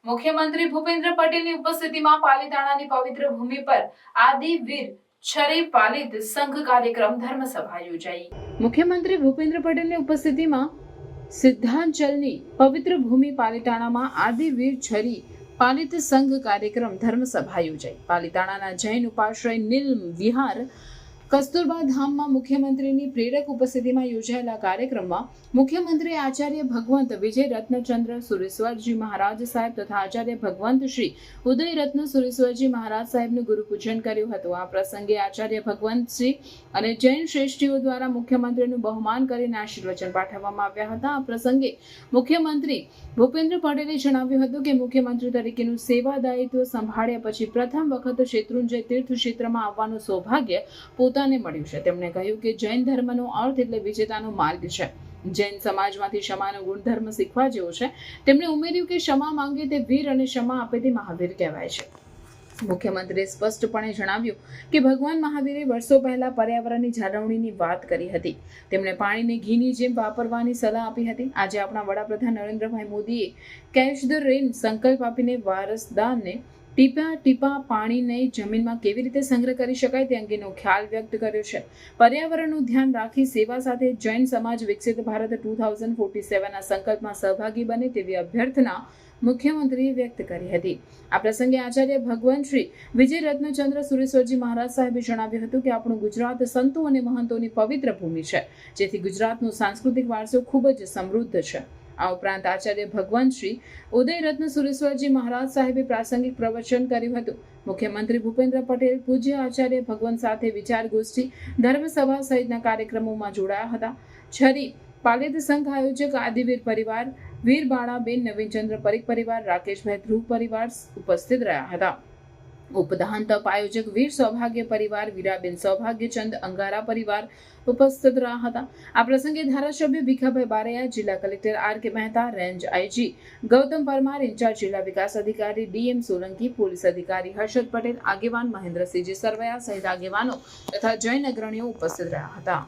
મુખ્યમંત્રી ભૂપેન્દ્ર પટેલની ઉપસ્થિતિમાં પાલીતાણાની પવિત્ર ભૂમિ પર આદિવીર છરી પાલિત સંઘ કાર્યક્રમ ધર્મસભા યોજાઈ। મુખ્યમંત્રી ભૂપેન્દ્ર પટેલની ઉપસ્થિતિમાં સિદ્ધાંચલની પવિત્ર ભૂમિ પાલીતાણામાં આદિવીર છરી પાલિત સંઘ કાર્યક્રમ ધર્મસભા યોજાઈ। પાલીતાણાના જૈન ઉપાશ્રય નીલ વિહાર કસ્તુરબા ધામમાં મુખ્યમંત્રીની પ્રેરક ઉપસ્થિતિમાં યોજાયેલા કાર્યક્રમમાં મુખ્યમંત્રી આચાર્ય ભગવંત વિજય રત્નચંદ્ર સુરેશ્વરજી મહારાજ સાહેબ તથા આચાર્ય ભગવંત શ્રી ઉદય રત્ન સુરેશ્વરજી મહારાજ સાહેબનું ગુરુ પૂજન કર્યું હતું। આ પ્રસંગે આચાર્ય ભગવંતશ્રી અને જૈન શ્રેષ્ઠીઓ દ્વારા મુખ્યમંત્રીનું બહુમાન કરીને આશીર્વચન પાઠવવામાં આવ્યા હતા। આ પ્રસંગે મુખ્યમંત્રી ભૂપેન્દ્ર પટેલે જણાવ્યું હતું કે મુખ્યમંત્રી તરીકેનું સેવા દાયિત્વ સંભાળ્યા પછી પ્રથમ વખત શેત્રુંજય તીર્થ ક્ષેત્રમાં આવવાનું સૌભાગ્ય પોતાને મળ્યું છે। તેમણે કહ્યું કે જૈન ધર્મનો અર્થ એટલે વિજેતાનો માર્ગ છે। જૈન સમાજમાંથી ક્ષમાનો ગુણધર્મ શીખવા જેવો છે। તેમણે ઉમેર્યું કે ક્ષમા માંગે તે વીર અને ક્ષમા આપે તે મહાવીર કહેવાય છે। મુખ્યમંત્રીએ સ્પષ્ટપણે જણાવ્યું કે ભગવાન મહાવીરે વર્ષો પહેલા પર્યાવરણની જાળવણીની વાત કરી હતી। તેમણે પાણીને ઘીની જેમ વાપરવાની સલાહ આપી હતી। આજે આપણા વડાપ્રધાન નરેન્દ્રભાઈ મોદીએ કેચ ધ રેન સંકલ્પ આપીને વારસદારને ટીપા ટીપા પાણીને જમીનમાં કેવી રીતે સંગ્રહ કરી શકાય તે અંગેનો ખ્યાલ વ્યક્ત કર્યો છે। પર્યાવરણનું ધ્યાન રાખી સેવા સાથે જૈન સમાજ વિકસિત ભારત 2047ના સંકલ્પમાં સહભાગી બને તેવી અભ્યર્થના મુખ્યમંત્રીએ વ્યક્ત કરી હતી। આ પ્રસંગે આચાર્ય ભગવંત શ્રી વિજય રત્નચંદ્ર સુરેશ્વરજી મહારાજ સાહેબે જણાવ્યું હતું કે આપણું ગુજરાત સંતો અને મહંતોની પવિત્ર ભૂમિ છે, જેથી ગુજરાતનો સાંસ્કૃતિક વારસો ખૂબ જ સમૃદ્ધ છે। આ ઉપરાંત આચાર્ય ભગવંત શ્રી ઉદય રત્ન સુરેશ્વરજી મહારાજ સાહેબે પ્રાસંગિક પ્રવચન કર્યું હતું। મુખ્યમંત્રી ભૂપેન્દ્ર પટેલ પૂજ્ય આચાર્ય ભગવંત સાથે વિચાર ગોષ્ઠી, ધર્મસભા સહિતના કાર્યક્રમોમાં જોડાયા હતા। છરી પાલિત સંઘ આયોજક આદિવીર પરિવાર, વીર બાળાબેન, નવીનચંદ્ર પરીખ પરિવાર, રાકેશભાઈ ધ્રુવ પરિવાર ઉપસ્થિત રહ્યા હતા। ઉપદાન તપ આયોજક વીર સૌભાગ્ય પરિવાર, વીરાબેન સૌભાગ્યચંદ અંગારા પરિવાર ઉપસ્થિત રહ્યા હતા। આ પ્રસંગે ધારાસભ્ય ભીખાભાઈ બારૈયા, જિલ્લા collector R K. Mehta, range IG Gautam Parmar, in-charge જિલ્લા વિકાસ અધિકારી ડી.એમ. સોલંકી, પોલીસ અધિકારી હર્ષદ પટેલ, આગેવાન મહેન્દ્રસિંહજી સરવૈયા સહિત આગેવાનો તથા જૈન અગ્રણીઓ ઉપસ્થિત રહ્યા હતા।